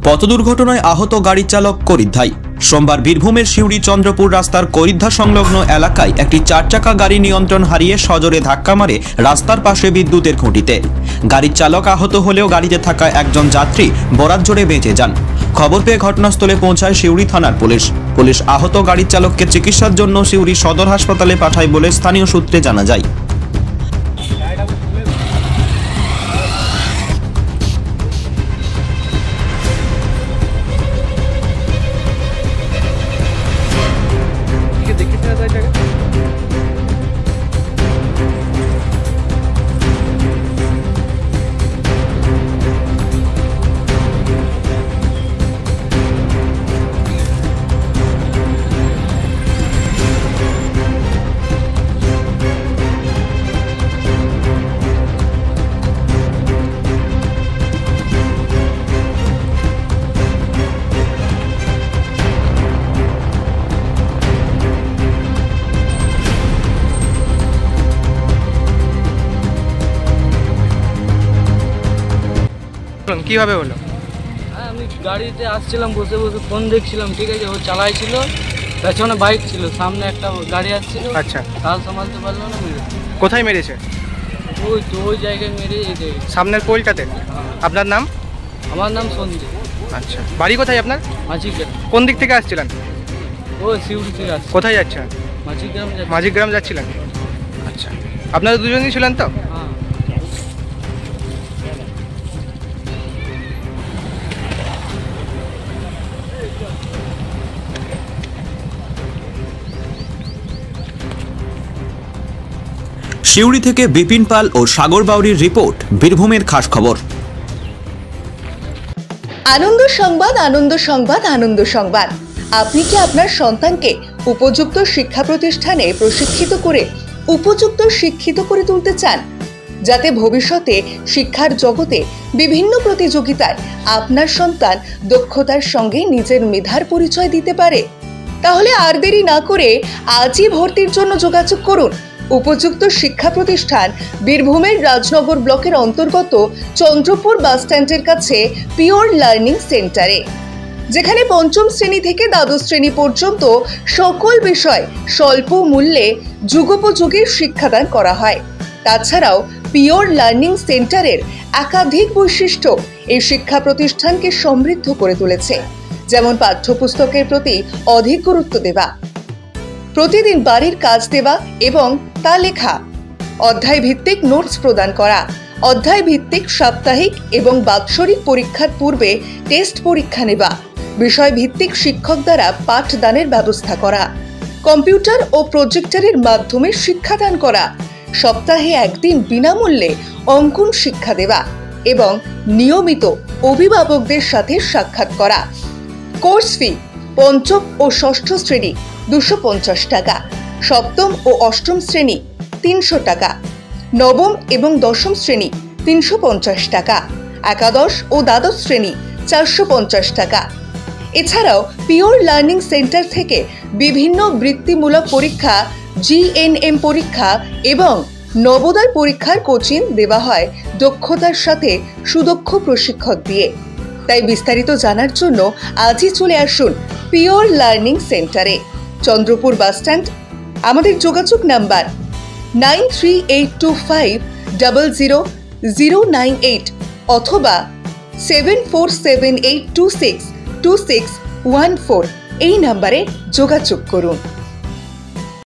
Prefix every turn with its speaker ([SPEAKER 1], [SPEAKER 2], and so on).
[SPEAKER 1] পথ দুর্ঘটনায় আহত গাড়ি চালক করিদ্ধায়। সোমবার বীরভূমের সিউড়ি চন্দ্রপুর রাস্তার করিদ্ধা সংলগ্ন এলাকায় একটি 4 চাকা গাড়ি নিয়ন্ত্রণ হারিয়ে সজোরে ধাক্কা মারে রাস্তার পাশে বিদ্যুতের খুঁটিতে। গাড়ির চালক আহত হলেও গাড়িতে থাকা একজন যাত্রী বরাতজোড়ে বেঁচে যান। খবর পেয়ে ঘটনাস্থলে পৌঁছায় সিউড়ি থানার পুলিশ আহত গাড়ির চালককে চিকিৎসার জন্য সিউড়ি সদর হাসপাতালে পাঠায় বলে স্থানীয় সূত্রে জানা যায়।
[SPEAKER 2] কিভাবে হলো?
[SPEAKER 3] আমি গাড়িতে আসছিলাম, বসে বসে ফোন দেখছিলাম, ঠিক আছে। ও চালাইছিল, পেছনে বাইক ছিল, সামনে একটা গাড়ি আসছিল।
[SPEAKER 2] আচ্ছা,
[SPEAKER 3] তাল সামালতে পারলো না, মেরে।
[SPEAKER 2] কোথায় মেরেছে?
[SPEAKER 3] ওই তো ওই জায়গায় মেরে, এই জায়গায়
[SPEAKER 2] সামনের পোলটাতে। আপনার নাম?
[SPEAKER 3] আমার নাম সন্দীপ।
[SPEAKER 2] আচ্ছা, বাড়ি কোথায় আপনার?
[SPEAKER 3] মাঝিগ্রাম।
[SPEAKER 2] কোন দিক থেকে আসছিলেন?
[SPEAKER 3] ও সিউড়ি থেকে আসছে।
[SPEAKER 2] কোথায় যাচ্ছেন?
[SPEAKER 3] মাঝিগ্রাম।
[SPEAKER 2] মাঝিগ্রাম যাচ্ছিলেন? আচ্ছা, আপনারা দুজনই ছিলেন তো?
[SPEAKER 3] হ্যাঁ।
[SPEAKER 1] সিউড়ি থেকে বিপিন পাল ও সাগর বাউরির রিপোর্ট, বীরভূমের খাস খবর।
[SPEAKER 4] আনন্দ সংবাদ, আনন্দ সংবাদ, আনন্দ সংবাদ। আপনি কি আপনার সন্তানকে উপযুক্ত শিক্ষা প্রতিষ্ঠানে প্রশিক্ষিত করে শিক্ষিত করে তুলতে চান, যাতে ভবিষ্যতে শিক্ষার জগতে বিভিন্ন প্রতিযোগিতায় আপনার সন্তান দক্ষতার সঙ্গে নিজের মেধার পরিচয় দিতে পারে? তাহলে আর দেরি না করে আজই ভর্তির জন্য যোগাযোগ করুন উপযুক্ত শিক্ষা প্রতিষ্ঠান বীরভূমের রাজনগর ব্লকের অন্তর্গত চন্দ্রপুর বাস স্ট্যান্ডের কাছে পিওর লার্নিং সেন্টারে, যেখানে পঞ্চম শ্রেণী থেকে দ্বাদশ শ্রেণী পর্যন্ত সকল বিষয় স্বল্প মূল্যে যুগোপযোগী শিক্ষাদান করা হয়। তাছাড়াও পিওর লার্নিং সেন্টারের একাধিক বৈশিষ্ট্য এই শিক্ষা প্রতিষ্ঠানকে সমৃদ্ধ করে তুলেছে, যেমন পাঠ্যপুস্তকের প্রতি অধিক গুরুত্ব দেওয়া, প্রতিদিন বাড়ির কাজ দেওয়া এবং তা লেখা, অধ্যায় ভিত্তিক নোটস প্রদান করা, অধ্যায় ভিত্তিক সাপ্তাহিক এবং বাৎসরিক পরীক্ষার পূর্বে টেস্ট পরীক্ষা নেওয়া, বিষয় ভিত্তিক শিক্ষক দ্বারা পাঠদানের ব্যবস্থা করা, কম্পিউটার ও প্রজেক্টরের মাধ্যমে শিক্ষাদান করা, সপ্তাহে একদিন বিনামূল্যে অঙ্কন শিক্ষা দেওয়া এবং নিয়মিত অভিভাবকদের সাথে সাক্ষাৎ করা। কোর্স ফি পঞ্চম ও ষষ্ঠ শ্রেণী 250 টাকা, সপ্তম ও অষ্টম শ্রেণী 300 টাকা, নবম এবং দশম শ্রেণী 350 টাকা, একাদশ ও দ্বাদশ শ্রেণী 450 টাকা। এছাড়াও পিওর লার্নিং সেন্টার থেকে বিভিন্ন বৃত্তিমূলক পরীক্ষা, জিএনএম পরীক্ষা এবং নবোদয় পরীক্ষার কোচিং দেওয়া হয় দক্ষতার সাথে সুদক্ষ প্রশিক্ষক দিয়ে। তাই বিস্তারিত জানার জন্য আজই চলে আসুন পিওর লার্নিং সেন্টারে, চন্দ্রপুর বাস স্ট্যান্ড। আমাদের যোগাযোগ নাম্বার 9382500098 অথবা 7478262614 এই নাম্বারে যোগাযোগ করুন।